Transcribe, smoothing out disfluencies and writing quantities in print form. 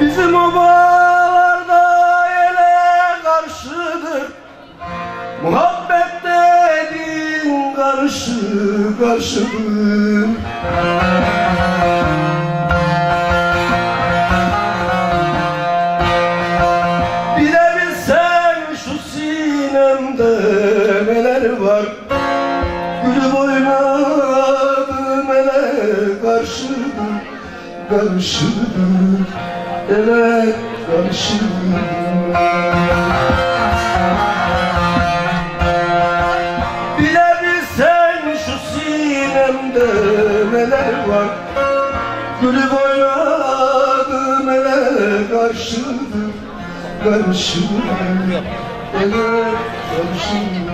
Bizim obalarda ele karşıdır, muhabbet dediğin karşı karşıdır. Bilebilsen şu sinemde neler var, gülüp oynadığım ele karşıdır, karşıdır, ele karşıdır. Bilebilsen şu sinemde neler var, gülüp oynadığım ele karşıdır, karşıdır, ele karşıdır.